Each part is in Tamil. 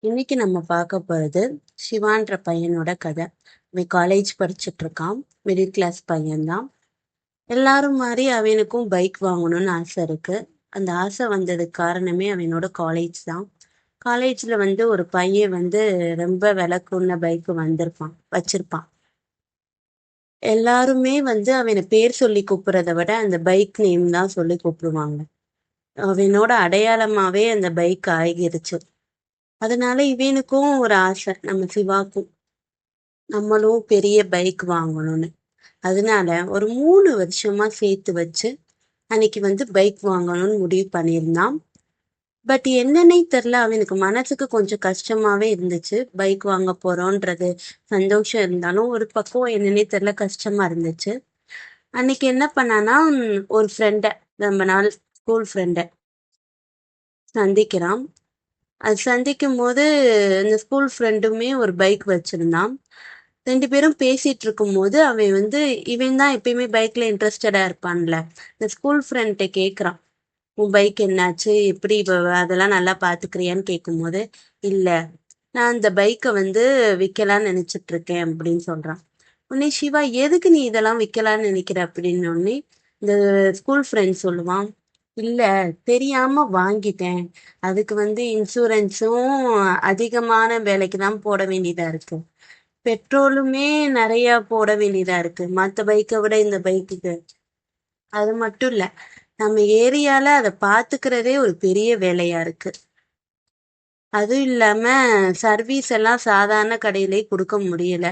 இன்னைக்கு நம்ம பார்க்க போறது சிவான்ற பையனோட கதை. அவன் காலேஜ் படிச்சுட்டு இருக்கான். மிடில் கிளாஸ் பையன்தான். எல்லாரும் மாதிரி அவனுக்கும் பைக் வாங்கணும்னு ஆசை இருக்கு. அந்த ஆசை வந்ததுக்கு காரணமே அவனோட காலேஜ் தான். காலேஜ்ல ஒரு பையன் ரொம்ப விலை கூடின பைக் வச்சிருப்பான். எல்லாருமே அவனை பேர் சொல்லி கூப்பிடுறத விட அந்த பைக் நேம் தான் சொல்லி கூப்பிடுவாங்க. அவனோட அடையாளமாவே அந்த பைக் ஆகிருச்சு. அதனால இவனுக்கும் ஒரு ஆசை, நம்ம சிவாக்கும் நம்மளும் பெரிய பைக் வாங்கணும்னு. அதனால ஒரு 3 வருஷமா சேர்த்து வச்சு அன்னைக்கு பைக் வாங்கணும்னு முடிவு பண்ணியிருந்தான். பட் என்னன்னே தெரில, அவனுக்கு மனசுக்கு கொஞ்சம் கஷ்டமாவே இருந்துச்சு. பைக் வாங்க போறோன்றது சந்தோஷம் இருந்தாலும் ஒரு பக்கம் என்னன்னே தெரில கஷ்டமா இருந்துச்சு. அன்னைக்கு என்ன பண்ணானா, ஒரு ஃப்ரெண்டை, ரொம்ப நாள் ஸ்கூல் ஃப்ரெண்டை சந்திக்கிறான். அது சந்திக்கும் போது இந்த ஸ்கூல் ஃப்ரெண்டுமே ஒரு பைக் வச்சிருந்தான். 2 பேரும் பேசிட்டு இருக்கும்போது அவன் இவன் தான் எப்பயுமே பைக்ல இன்ட்ரெஸ்டடா இருப்பான்ல. இந்த ஸ்கூல் ஃப்ரெண்ட்ட கேட்குறான், உன் பைக் என்னாச்சு, எப்படி அதெல்லாம் நல்லா பாத்துக்கிறியான்னு கேட்கும்போது, இல்ல, நான் இந்த பைக்கை விற்கலான்னு நினைச்சிட்டு இருக்கேன் அப்படின்னு சொல்றான். உடனே சிவா, எதுக்கு நீ இதெல்லாம் விற்கலான்னு நினைக்கிற அப்படின்னு உடனே இந்த ஸ்கூல் ஃப்ரெண்ட் சொல்லுவான், இல்ல, தெரியாம வாங்கிட்டேன். அதுக்கு இன்சூரன்ஸும் அதிகமான விலைக்கு தான் போட வேண்டியதா இருக்கு. பெட்ரோலுமே நிறைய போட வேண்டியதா இருக்கு மத்த பைக்கை விட இந்த பைக்குக்கு. அது மட்டும் இல்ல, நம்ம ஏரியால அதை பாத்துக்கிறதே ஒரு பெரிய வேலையா இருக்கு. அதுவும் இல்லாம சர்வீஸ் எல்லாம் சாதாரண கடையிலே கொடுக்க முடியல.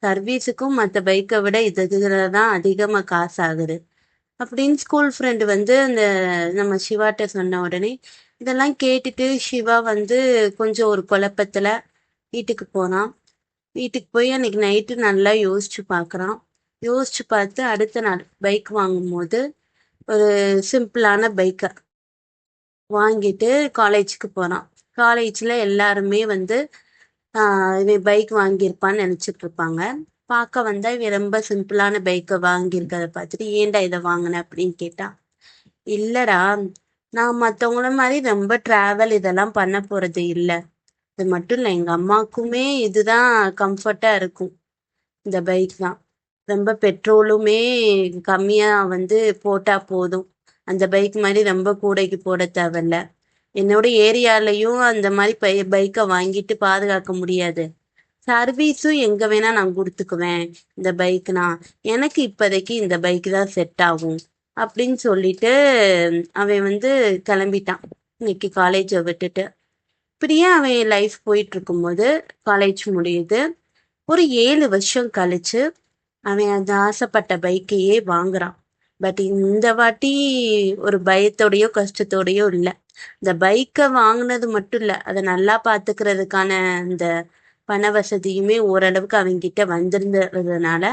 சர்வீஸுக்கும் மற்ற பைக்கை விட இதுலதான் அதிகமா காசு ஆகுது அப்படின்னு ஸ்கூல் ஃப்ரெண்டு அந்த நம்ம சிவாட்ட சொன்ன உடனே இதெல்லாம் கேட்டுட்டு சிவா கொஞ்சம் ஒரு குழப்பத்துல வீட்டுக்கு போனான். வீட்டுக்கு போய் அன்னைக்கு நைட்டு நல்லா யோசிச்சு பார்க்குறான். யோசிச்சு பார்த்து அடுத்த நாள் பைக் வாங்கும்போது ஒரு சிம்பிளான பைக்கை வாங்கிட்டு காலேஜுக்கு போனான். காலேஜில் எல்லாருமே இவன் பைக் வாங்கியிருப்பான்னு நினச்சிட்டு இருப்பாங்க. பார்க்க வந்தா இவன் ரொம்ப சிம்பிளான பைக்கை வாங்கியிருக்கத பார்த்துட்டு, ஏன்டா இதை வாங்கின அப்படின்னு கேட்டான். இல்லடா, நான் மற்றவங்கள மாதிரி ரொம்ப டிராவல் இதெல்லாம் பண்ண போறது இல்லை. அது மட்டும் இல்லை, எங்கள் அம்மாவுக்குமே இதுதான் கம்ஃபர்ட்டாக இருக்கும். இந்த பைக் தான். ரொம்ப பெட்ரோலுமே கம்மியா போட்டா போதும். அந்த பைக் மாதிரி ரொம்ப கூடைக்கு போட தேவையில்ல. என்னோட ஏரியாலையும் அந்த மாதிரி பைக்கை வாங்கிட்டு பாதுகாக்க முடியாது. சர்வீஸும் எங்க வேணா நான் கொடுத்துக்குவேன். இந்த பைக்னா எனக்கு இப்போதைக்கு இந்த பைக் தான் செட் ஆகும் அப்படின்னு சொல்லிட்டு அவன் கிளம்பிட்டான். இன்னைக்கு காலேஜை விட்டுட்டு இப்படியே அவன் லைஃப் போயிட்டு இருக்கும்போது காலேஜ் முடியுது. ஒரு 7 வருஷம் கழிச்சு அவன் அந்த ஆசைப்பட்ட பைக்கையே வாங்குறான். பட் இந்த வாட்டி ஒரு பயத்தோடையோ கஷ்டத்தோடையோ இல்லை. இந்த பைக்கை வாங்கினது மட்டும் இல்லை, அதை நல்லா பார்த்துக்கிறதுக்கான அந்த பண வசதியுமே ஓரளவுக்கு அவன்கிட்ட வந்திருந்ததுனால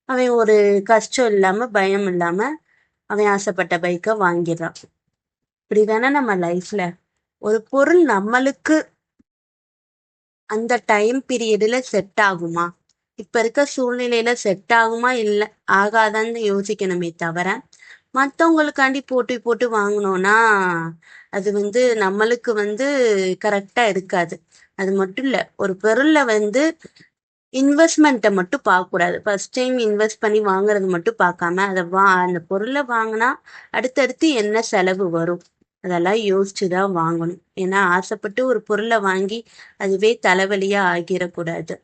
அவன் ஒரு கஷ்டம் இல்லாம பயம் இல்லாம அவன் ஆசைப்பட்ட பைக்கை வாங்கிடுறான். இப்படிதானே நம்ம லைஃப்ல ஒரு பொருள் நம்மளுக்கு அந்த டைம் பீரியட்ல செட் ஆகுமா, இப்ப இருக்க சூழ்நிலையில செட் ஆகுமா இல்ல ஆகாதான்னு யோசிக்கணுமே தவிர, மத்தவங்களுக்காண்டி போட்டி போட்டு வாங்கினோம்னா அது நம்மளுக்கு கரெக்டா இருக்காது. அது மட்டும் இல்ல, ஒரு பொருள்ல இன்வெஸ்ட்மெண்ட்டை மட்டும் பார்க்க கூடாது. ஃபர்ஸ்ட் டைம் இன்வெஸ்ட் பண்ணி வாங்குறது மட்டும் பார்க்காம அந்த பொருளை வாங்கினா அடுத்தடுத்து என்ன செலவு வரும் அதெல்லாம் யோசிச்சுதான் வாங்கணும். ஏன்னா ஆசைப்பட்டு ஒரு பொருளை வாங்கி அதுவே தலைவலியா ஆகிடக்கூடாது.